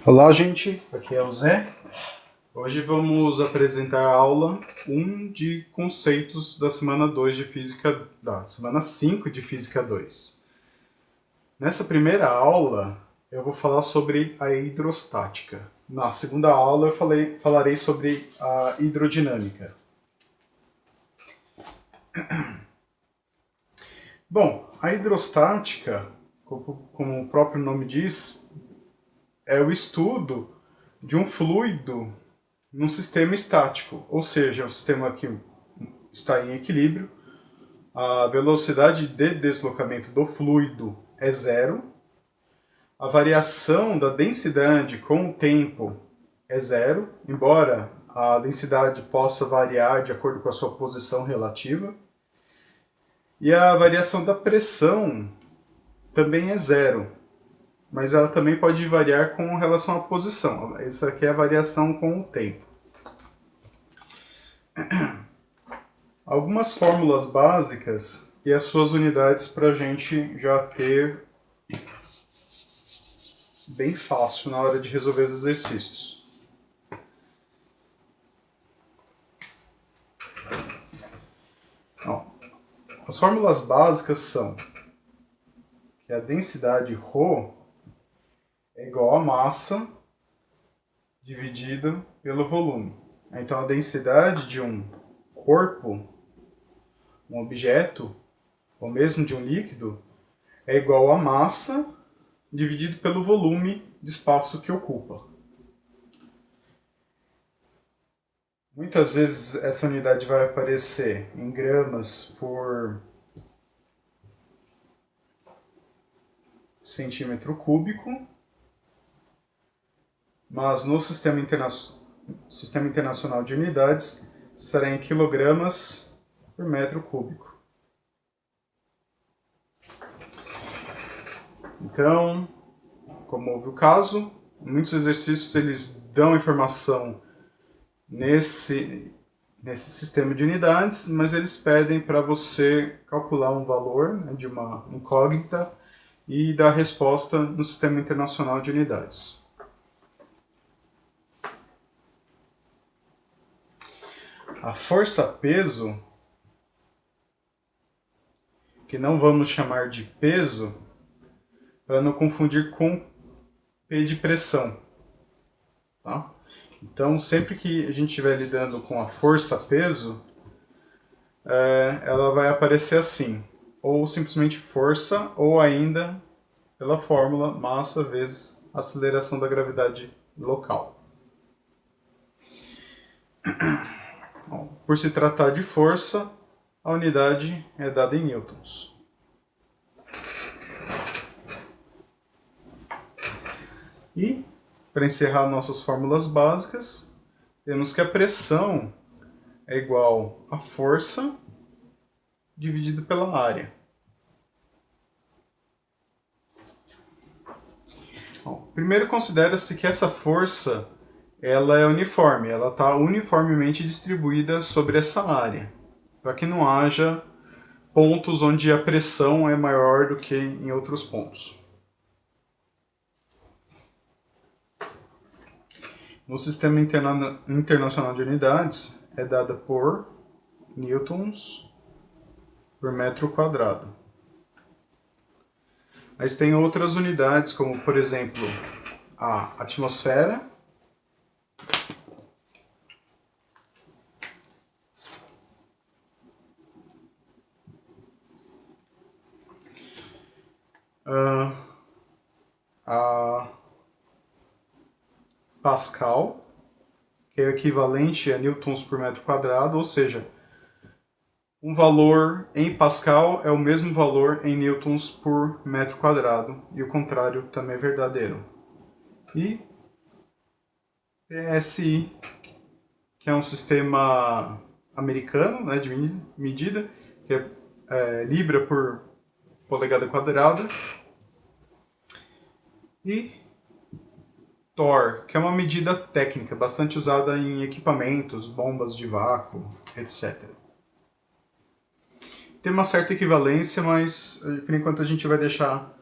Olá, gente, aqui é o Zé. Hoje vamos apresentar a aula 1 de conceitos da semana 2 de Física, da semana 5 de Física 2. Nessa primeira aula, eu vou falar sobre a hidrostática. Na segunda aula, eu falarei sobre a hidrodinâmica. Bom, a hidrostática, como o próprio nome diz, é o estudo de um fluido num sistema estático, ou seja, um sistema que está em equilíbrio, a velocidade de deslocamento do fluido é zero, a variação da densidade com o tempo é zero, embora a densidade possa variar de acordo com a sua posição relativa, e a variação da pressão também é zero, mas ela também pode variar com relação à posição. Essa aqui é a variação com o tempo. Algumas fórmulas básicas e as suas unidades para a gente já ter bem fácil na hora de resolver os exercícios. Então, as fórmulas básicas são que a densidade ρ é igual a massa dividido pelo volume. Então, a densidade de um corpo, um objeto, ou mesmo de um líquido, é igual a massa dividido pelo volume de espaço que ocupa. Muitas vezes essa unidade vai aparecer em gramas por centímetro cúbico, mas no Sistema Internacional de Unidades será em quilogramas por metro cúbico. Então, como houve o caso, muitos exercícios eles dão informação nesse sistema de unidades, mas eles pedem para você calcular um valor, né, de uma incógnita e dar resposta no Sistema Internacional de Unidades. A força-peso, que não vamos chamar de peso, para não confundir com P de pressão. Tá? Então, sempre que a gente estiver lidando com a força-peso, ela vai aparecer assim, ou simplesmente força, ou ainda pela fórmula massa vezes aceleração da gravidade local. Bom, por se tratar de força, a unidade é dada em newtons. E, para encerrar nossas fórmulas básicas, temos que a pressão é igual a força dividido pela área. Bom, primeiro considera-se que essa força ela é uniforme, ela está uniformemente distribuída sobre essa área, para que não haja pontos onde a pressão é maior do que em outros pontos. No Sistema Internacional de Unidades é dada por newtons por metro quadrado. Mas tem outras unidades, como por exemplo a atmosfera, a Pascal, que é o equivalente a newtons por metro quadrado, ou seja, um valor em Pascal é o mesmo valor em newtons por metro quadrado, e o contrário também é verdadeiro. E PSI, que é um sistema americano, né, de medida, que é libra por polegada quadrada. E torr, que é uma medida técnica bastante usada em equipamentos, bombas de vácuo, etc. Tem uma certa equivalência, mas por enquanto a gente vai deixar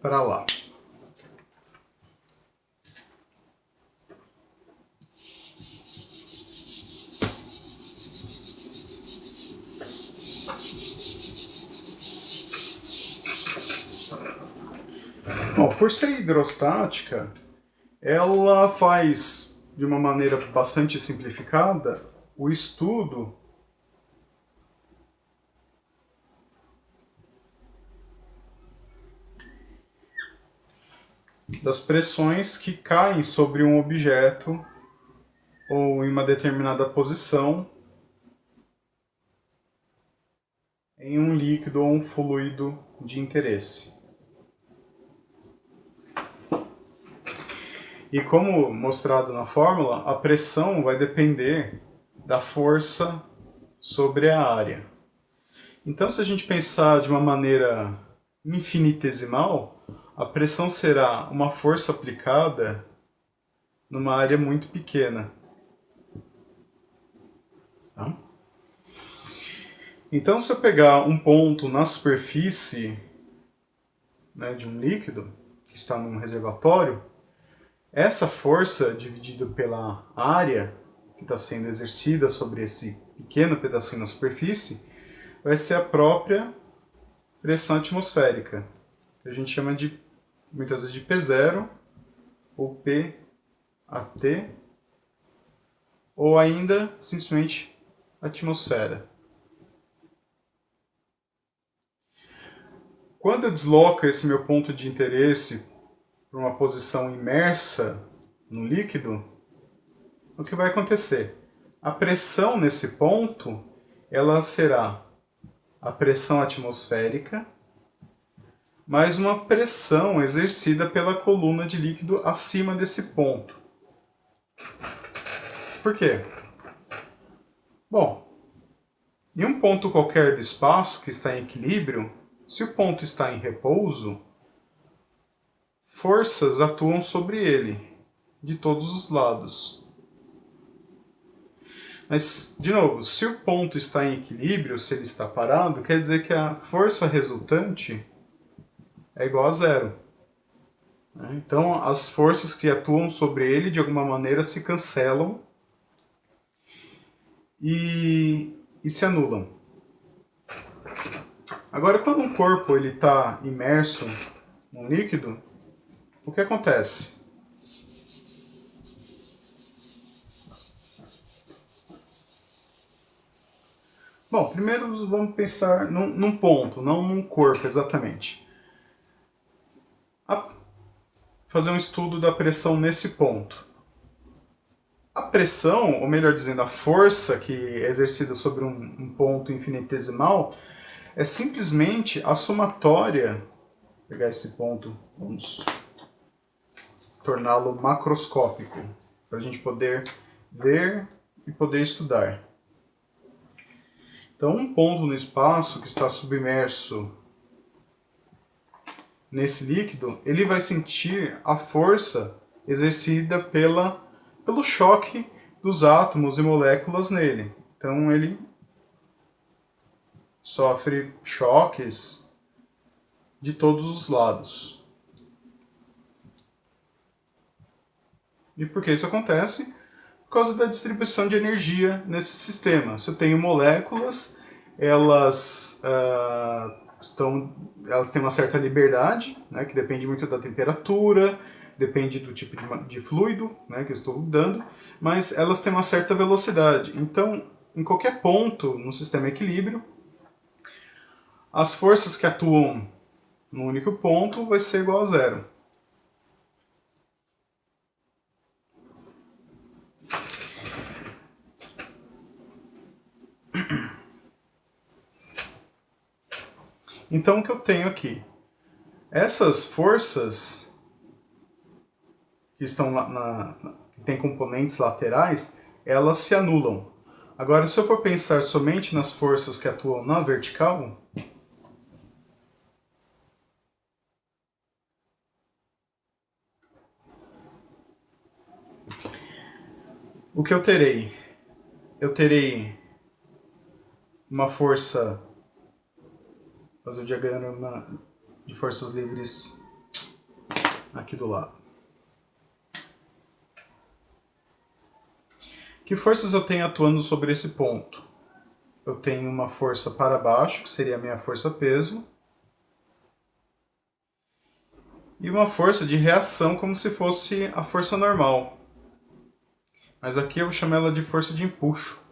para lá. por ser hidrostática, ela faz, de uma maneira bastante simplificada, o estudo das pressões que caem sobre um objeto ou em uma determinada posição em um líquido ou um fluido de interesse. E como mostrado na fórmula, a pressão vai depender da força sobre a área. Então, se a gente pensar de uma maneira infinitesimal, a pressão será uma força aplicada numa área muito pequena. Tá? Então, se eu pegar um ponto na superfície, né, de um líquido que está num reservatório, essa força dividida pela área que está sendo exercida sobre esse pequeno pedacinho na superfície vai ser a própria pressão atmosférica, que a gente chama de, muitas vezes, de P0 ou PAT, ou ainda simplesmente atmosfera. Quando eu desloco esse meu ponto de interesse para uma posição imersa no líquido, o que vai acontecer? A pressão nesse ponto, ela será a pressão atmosférica mais uma pressão exercida pela coluna de líquido acima desse ponto. Por quê? Bom, em um ponto qualquer do espaço que está em equilíbrio, se o ponto está em repouso, forças atuam sobre ele, de todos os lados. Mas, de novo, se o ponto está em equilíbrio, se ele está parado, quer dizer que a força resultante é igual a zero. Então, as forças que atuam sobre ele, de alguma maneira, se cancelam e se anulam. Agora, quando um corpo está imerso num líquido, o que acontece? Bom, primeiro vamos pensar num ponto, não num corpo exatamente. Fazer um estudo da pressão nesse ponto. A pressão, ou melhor dizendo, a força que é exercida sobre um ponto infinitesimal, é simplesmente a somatória. Vou pegar esse ponto, vamos torná-lo macroscópico, para a gente poder ver e poder estudar. Então, um ponto no espaço que está submerso nesse líquido, ele vai sentir a força exercida pelo choque dos átomos e moléculas nele. Então, ele sofre choques de todos os lados. E por que isso acontece? Por causa da distribuição de energia nesse sistema. Se eu tenho moléculas, elas têm uma certa liberdade, né, que depende muito da temperatura, depende do tipo de fluido, né, que eu estou dando, mas elas têm uma certa velocidade. Então, em qualquer ponto no sistema equilíbrio, as forças que atuam no único ponto vai ser igual a zero. Então, o que eu tenho aqui? Essas forças que estão que têm componentes laterais, elas se anulam. Agora, se eu for pensar somente nas forças que atuam na vertical, o que eu terei? Eu terei uma força, fazer o diagrama de forças livres aqui do lado. Que forças eu tenho atuando sobre esse ponto? Eu tenho uma força para baixo, que seria a minha força-peso, e uma força de reação como se fosse a força normal. Mas aqui eu vou chamar ela de força de empuxo.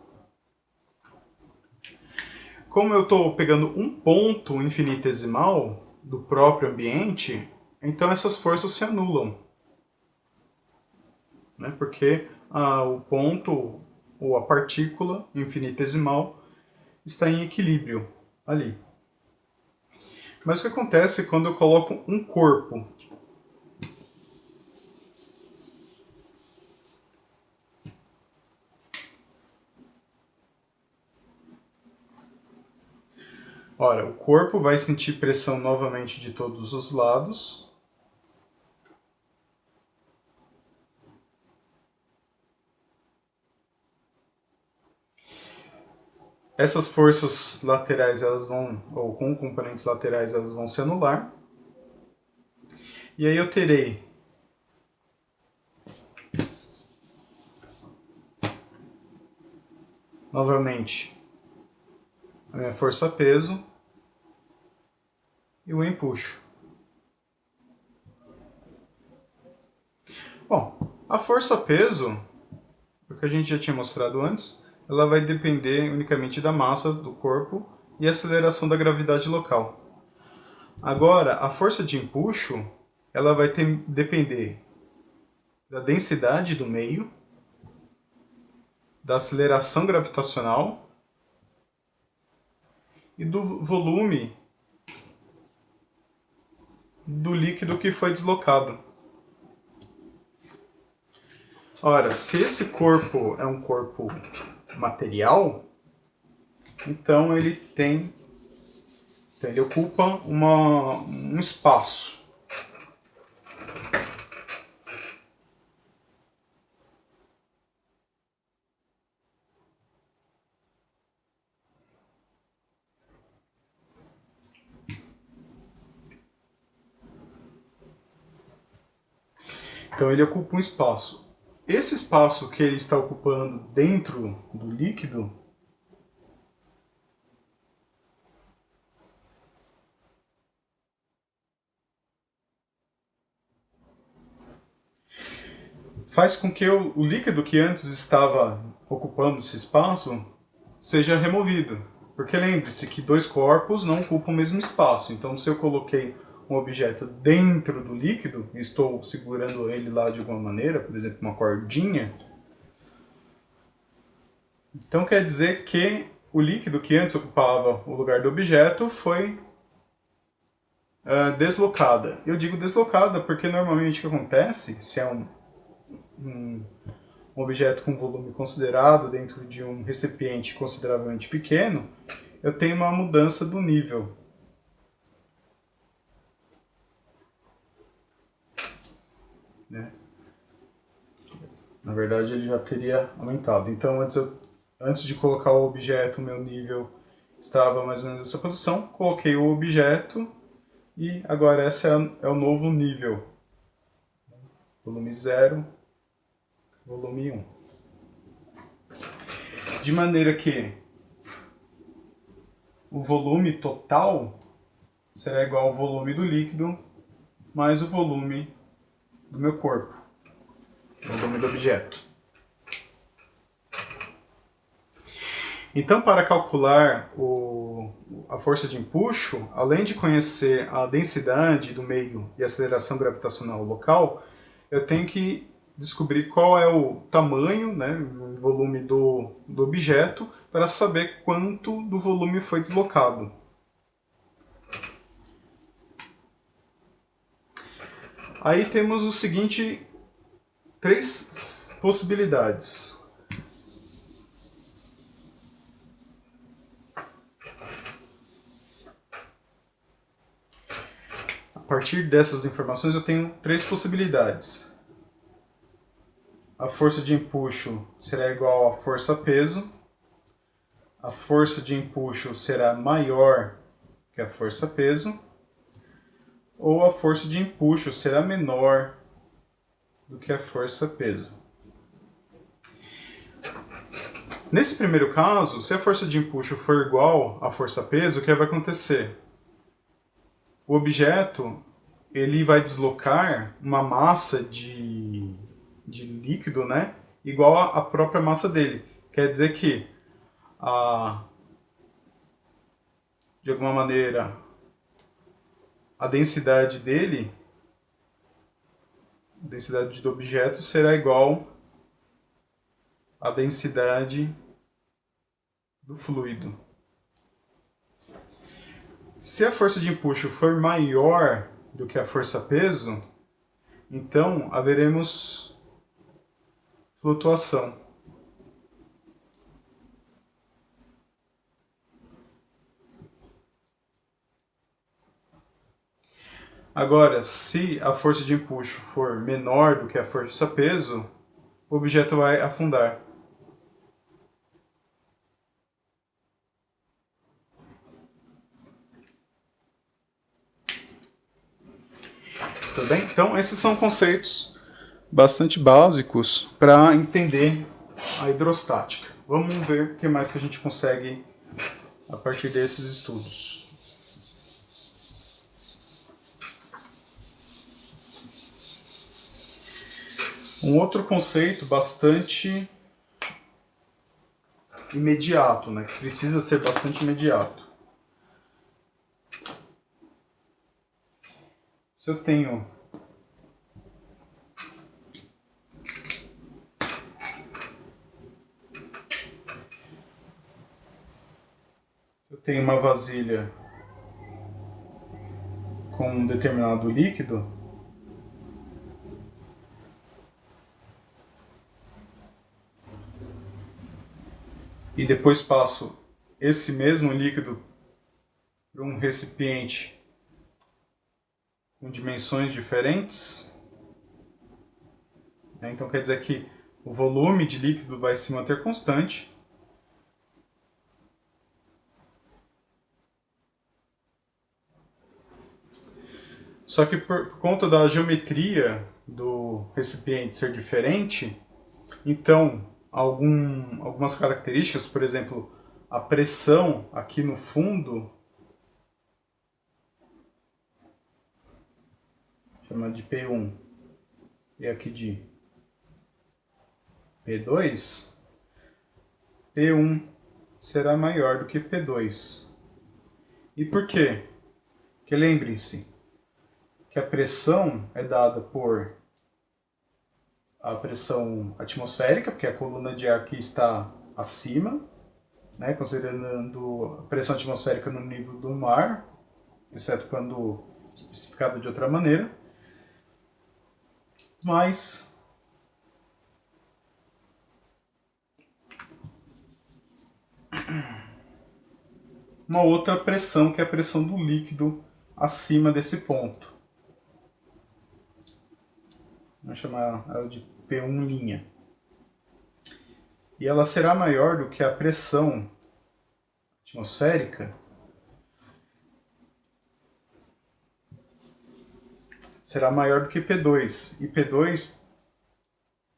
Como eu estou pegando um ponto infinitesimal do próprio ambiente, então essas forças se anulam. Né? Porque o ponto ou a partícula infinitesimal está em equilíbrio ali. Mas o que acontece quando eu coloco um corpo? Ora, o corpo vai sentir pressão novamente de todos os lados. Essas forças laterais, elas vão, ou com componentes laterais, elas vão se anular. E aí eu terei novamente a minha força-peso e o empuxo. Bom, a força-peso, o que a gente já tinha mostrado antes, ela vai depender unicamente da massa do corpo e a aceleração da gravidade local. Agora, a força de empuxo, ela vai depender da densidade do meio, da aceleração gravitacional e do volume do líquido que foi deslocado. Ora, se esse corpo é um corpo material, então ele ocupa um espaço. Então ele ocupa um espaço. Esse espaço que ele está ocupando dentro do líquido faz com que o líquido que antes estava ocupando esse espaço seja removido. Porque lembre-se que dois corpos não ocupam o mesmo espaço. Então, se eu coloquei um objeto dentro do líquido e estou segurando ele lá de alguma maneira, por exemplo, uma cordinha, então quer dizer que o líquido que antes ocupava o lugar do objeto foi deslocada. Eu digo deslocada porque normalmente o que acontece, se é um objeto com volume considerado dentro de um recipiente consideravelmente pequeno, eu tenho uma mudança do nível. Né? Na verdade, ele já teria aumentado. Então, antes de colocar o objeto, meu nível estava mais ou menos nessa posição. Coloquei o objeto e agora esse é o novo nível. Volume 0, volume 1. De maneira que o volume total será igual ao volume do líquido mais o volume do meu corpo, o volume do objeto. Então, para calcular a força de empuxo, além de conhecer a densidade do meio e a aceleração gravitacional local, eu tenho que descobrir qual é o tamanho, né, o volume do objeto, para saber quanto do volume foi deslocado. Aí temos o seguinte, 3 possibilidades. A partir dessas informações eu tenho 3 possibilidades. A força de empuxo será igual à força-peso. A força de empuxo será maior que a força-peso. Ou a força de empuxo será menor do que a força-peso. Nesse primeiro caso, se a força de empuxo for igual à força-peso, o que vai acontecer? O objeto ele vai deslocar uma massa de líquido, né, igual à própria massa dele. Quer dizer que, de alguma maneira, a densidade dele, a densidade do objeto será igual à densidade do fluido. Se a força de empuxo for maior do que a força-peso, então haveremos flutuação. Agora, se a força de empuxo for menor do que a força-peso, o objeto vai afundar. Tudo bem? Então, esses são conceitos bastante básicos para entender a hidrostática. Vamos ver o que mais que a gente consegue a partir desses estudos. Um outro conceito bastante imediato, né, que precisa ser bastante imediato. Se eu tenho uma vasilha com um determinado líquido, e depois passo esse mesmo líquido para um recipiente com dimensões diferentes, né? Então quer dizer que o volume de líquido vai se manter constante. Só que por conta da geometria do recipiente ser diferente, então algumas características, por exemplo, a pressão aqui no fundo, chama de P1, e aqui de P2, P1 será maior do que P2. E por quê? Porque lembrem-se que a pressão é dada por a pressão atmosférica, porque a coluna de ar aqui está acima, né, considerando a pressão atmosférica no nível do mar, exceto quando especificado de outra maneira. Mas uma outra pressão, que é a pressão do líquido acima desse ponto. Vamos chamar ela de P1'. E ela será maior do que a pressão atmosférica, será maior do que P2. E P2,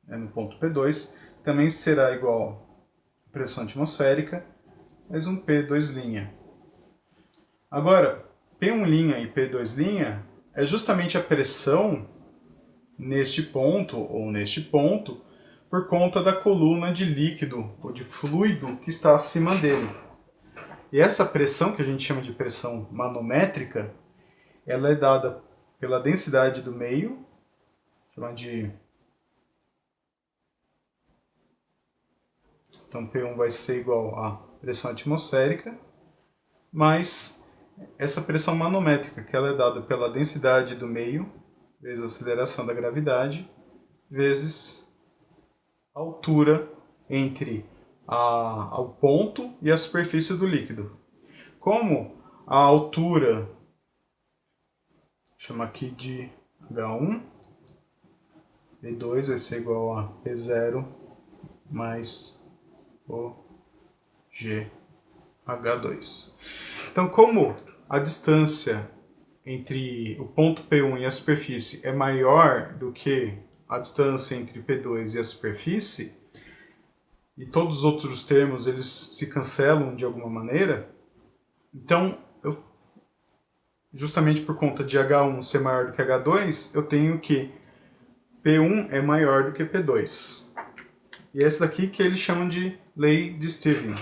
no ponto P2, também será igual à pressão atmosférica, mais um P2'. Agora, P1' e P2' é justamente a pressão neste ponto ou neste ponto por conta da coluna de líquido ou de fluido que está acima dele. E essa pressão, que a gente chama de pressão manométrica, ela é dada pela densidade do meio, chamada de... Então P1 vai ser igual à pressão atmosférica, mais essa pressão manométrica, que ela é dada pela densidade do meio, vezes a aceleração da gravidade, vezes a altura entre ao ponto e a superfície do líquido. Como a altura, chama aqui de H1, P2 vai ser igual a P0 mais o GH2. Então, como a distância entre o ponto P1 e a superfície é maior do que a distância entre P2 e a superfície, e todos os outros termos eles se cancelam de alguma maneira, então justamente por conta de H1 ser maior do que H2, eu tenho que P1 é maior do que P2. E essa daqui que eles chamam de lei de Stirling.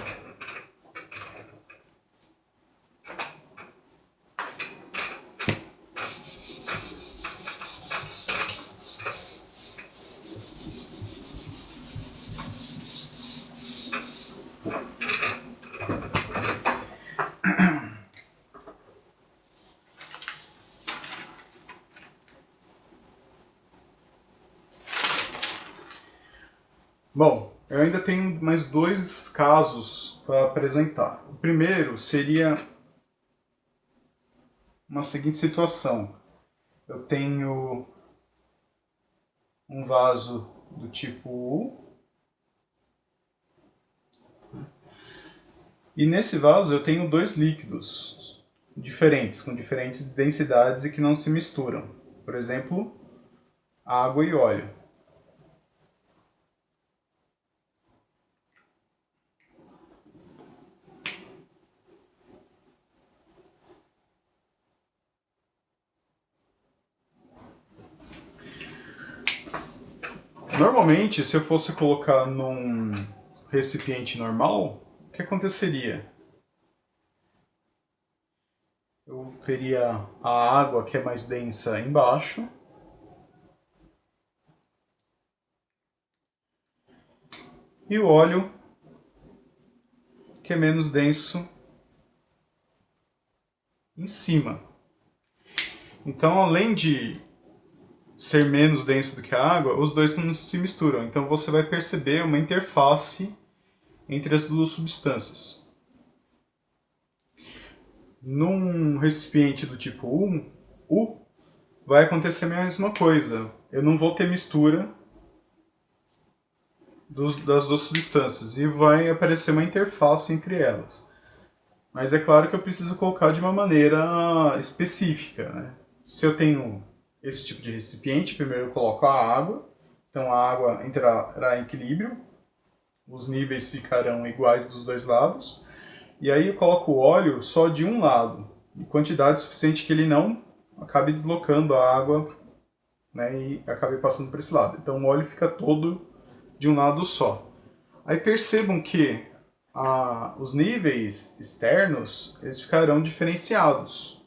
Bom, eu ainda tenho mais dois casos para apresentar. O primeiro seria uma seguinte situação. Eu tenho um vaso do tipo U, e nesse vaso eu tenho dois líquidos diferentes, com diferentes densidades e que não se misturam. Por exemplo, água e óleo. Normalmente, se eu fosse colocar num recipiente normal, o que aconteceria? Eu teria a água, que é mais densa, embaixo, e o óleo, que é menos denso, em cima. Então, além de ser menos denso do que a água, os dois não se misturam. Então, você vai perceber uma interface entre as duas substâncias. Num recipiente do tipo U, vai acontecer a mesma coisa. Eu não vou ter mistura das duas substâncias e vai aparecer uma interface entre elas. Mas é claro que eu preciso colocar de uma maneira específica, né? Se eu tenho esse tipo de recipiente, primeiro eu coloco a água, então a água entrará em equilíbrio, os níveis ficarão iguais dos dois lados, e aí eu coloco o óleo só de um lado, em quantidade suficiente que ele não acabe deslocando a água, né, e acabe passando por esse lado. Então o óleo fica todo de um lado só. Aí percebam que os níveis externos eles ficarão diferenciados.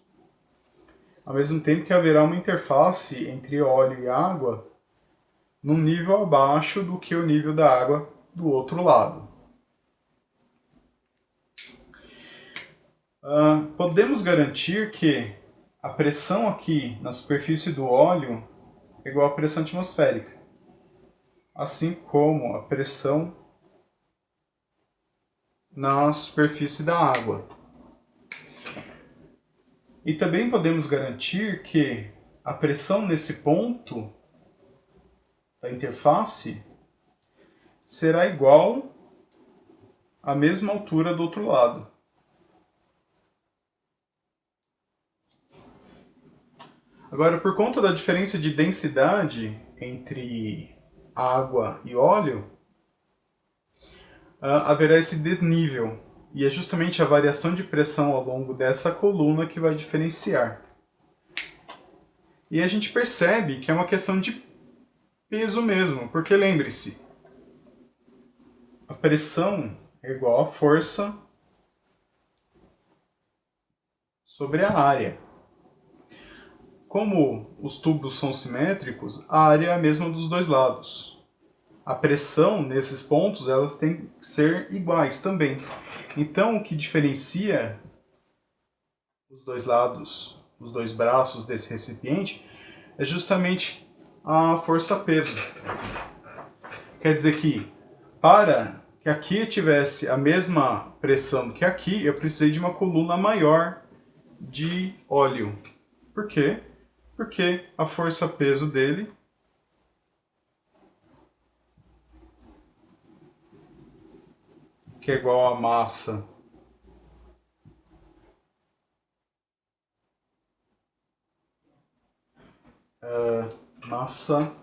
Ao mesmo tempo que haverá uma interface entre óleo e água num nível abaixo do que o nível da água do outro lado. Podemos garantir que a pressão aqui na superfície do óleo é igual à pressão atmosférica, assim como a pressão na superfície da água. E também podemos garantir que a pressão nesse ponto da interface será igual à mesma altura do outro lado. Agora, por conta da diferença de densidade entre água e óleo, haverá esse desnível. E é justamente a variação de pressão ao longo dessa coluna que vai diferenciar. E a gente percebe que é uma questão de peso mesmo, porque lembre-se, a pressão é igual à força sobre a área. Como os tubos são simétricos, a área é a mesma dos dois lados. A pressão nesses pontos elas têm que ser iguais também. Então o que diferencia os dois lados, os dois braços desse recipiente é justamente a força-peso. Quer dizer que para que aqui tivesse a mesma pressão que aqui, eu precisei de uma coluna maior de óleo. Por quê? Porque a força-peso dele que é igual à massa massa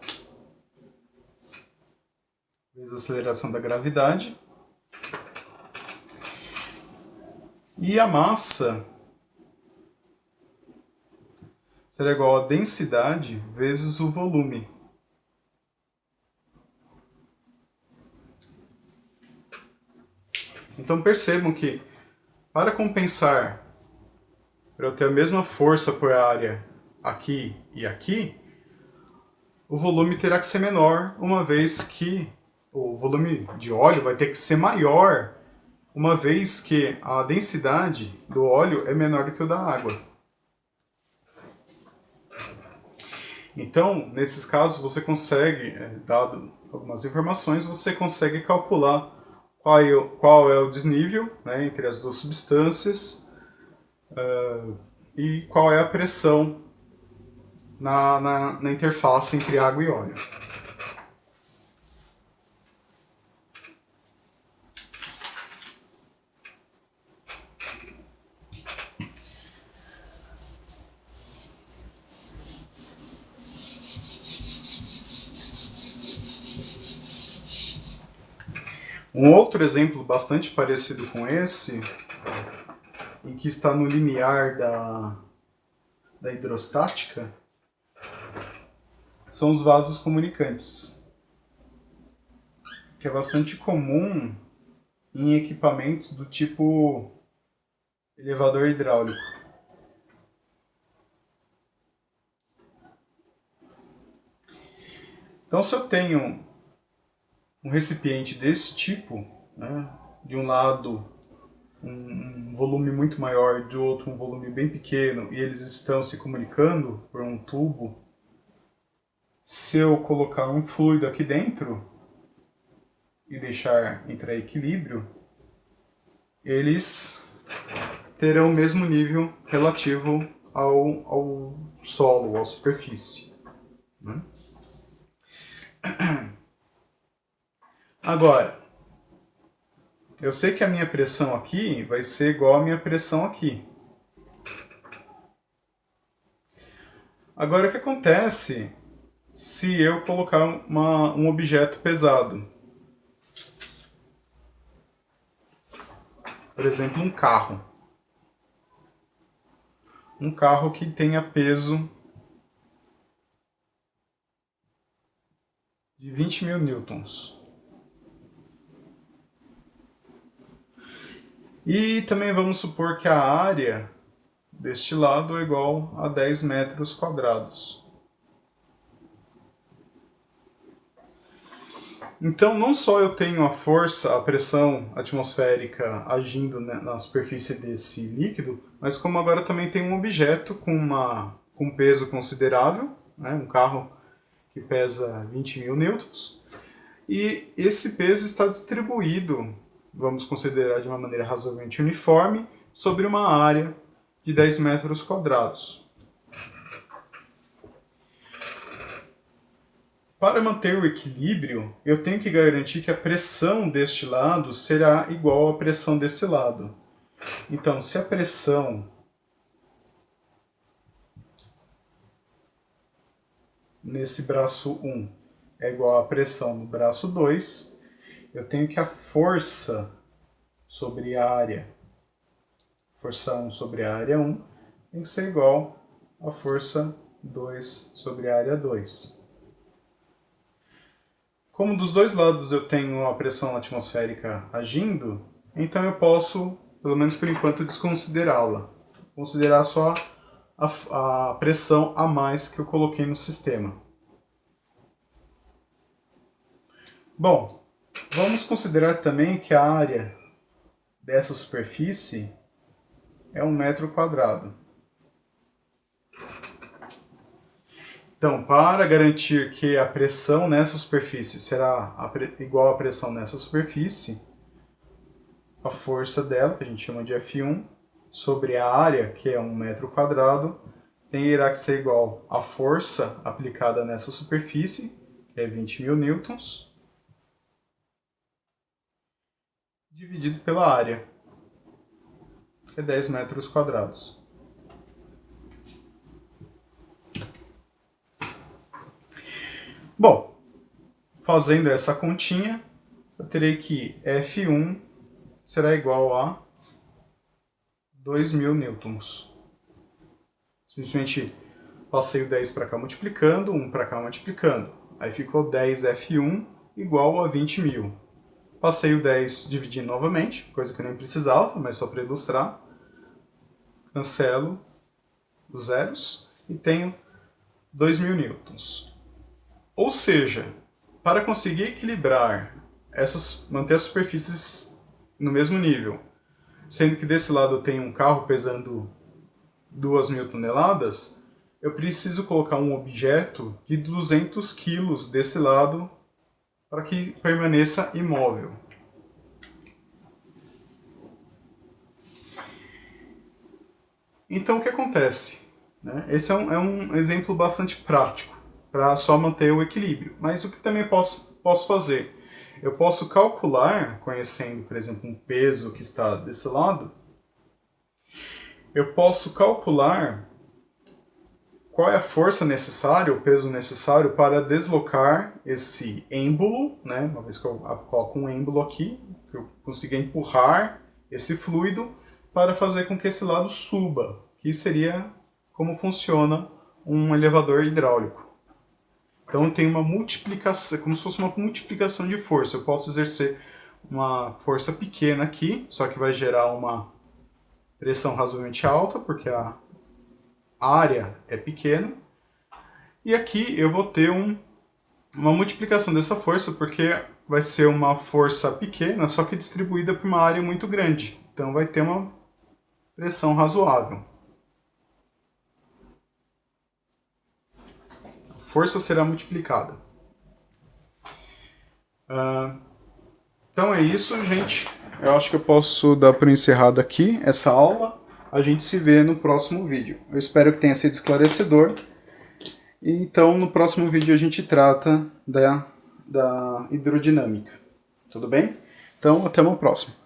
vezes a aceleração da gravidade. E a massa será igual a densidade vezes o volume. Então percebam que, para compensar, para eu ter a mesma força por área aqui e aqui, o volume terá que ser menor, uma vez que o volume de óleo vai ter que ser maior, uma vez que a densidade do óleo é menor do que o da água. Então, nesses casos, você consegue, dado algumas informações, você consegue calcular qual é o desnível, né, entre as duas substâncias e qual é a pressão na interface entre água e óleo. Um outro exemplo bastante parecido com esse, em que está no limiar da hidrostática, são os vasos comunicantes, que é bastante comum em equipamentos do tipo elevador hidráulico. Então, se eu tenho um recipiente desse tipo, né, de um lado um volume muito maior, de outro um volume bem pequeno, e eles estão se comunicando por um tubo, se eu colocar um fluido aqui dentro e deixar entrar em equilíbrio, eles terão o mesmo nível relativo ao solo, à superfície. Agora, eu sei que a minha pressão aqui vai ser igual à minha pressão aqui. Agora, o que acontece se eu colocar um objeto pesado? Por exemplo, um carro. Um carro que tenha peso de 20.000 newtons. E também vamos supor que a área deste lado é igual a 10 metros quadrados. Então, não só eu tenho a força, a pressão atmosférica agindo, né, na superfície desse líquido, mas como agora também tem um objeto com um peso considerável, né, um carro que pesa 20.000 newtons, e esse peso está distribuído, vamos considerar de uma maneira razoavelmente uniforme, sobre uma área de 10 metros quadrados. Para manter o equilíbrio, eu tenho que garantir que a pressão deste lado será igual à pressão desse lado. Então, se a pressão nesse braço 1 é igual à pressão no braço 2, eu tenho que a força sobre a área, força 1 sobre a área 1, tem que ser igual à força 2 sobre a área 2. Como dos dois lados eu tenho a pressão atmosférica agindo, então eu posso, pelo menos por enquanto, desconsiderá-la. Considerar só a pressão a mais que eu coloquei no sistema. Bom, vamos considerar também que a área dessa superfície é 1 metro quadrado. Então, para garantir que a pressão nessa superfície será igual à pressão nessa superfície, a força dela, que a gente chama de F1, sobre a área, que é 1 metro quadrado, terá que ser igual à força aplicada nessa superfície, que é 20.000 newtons, dividido pela área, que é 10 metros quadrados. Bom, fazendo essa continha, eu terei que F1 será igual a 2.000 newtons. Simplesmente Passei o 10 para cá multiplicando, 1 para cá multiplicando. Aí ficou 10F1 igual a 20.000. Passei o 10 dividindo novamente, coisa que eu nem precisava, mas só para ilustrar. Cancelo os zeros e tenho 2.000 newtons. Ou seja, para conseguir equilibrar manter as superfícies no mesmo nível, sendo que desse lado eu tenho um carro pesando 2.000 toneladas, eu preciso colocar um objeto de 200 quilos desse lado para que permaneça imóvel. Então o que acontece? Esse é um exemplo bastante prático, para só manter o equilíbrio. Mas o que também posso fazer? Eu posso calcular, conhecendo, por exemplo, um peso que está desse lado, eu posso calcular qual é a força necessária, o peso necessário para deslocar esse êmbolo, uma vez que eu coloco um êmbolo aqui, que eu consiga empurrar esse fluido para fazer com que esse lado suba, que seria como funciona um elevador hidráulico. Então tem uma multiplicação, como se fosse uma multiplicação de força. Eu posso exercer uma força pequena aqui, só que vai gerar uma pressão razoavelmente alta, porque a área é pequena. E aqui eu vou ter uma multiplicação dessa força, porque vai ser uma força pequena, só que distribuída por uma área muito grande. Então vai ter uma pressão razoável. A força será multiplicada. Então é isso, gente. Eu acho que eu posso dar por encerrado aqui essa aula. A gente se vê no próximo vídeo. Eu espero que tenha sido esclarecedor. Então no próximo vídeo a gente trata da hidrodinâmica. Tudo bem? Então até uma próxima.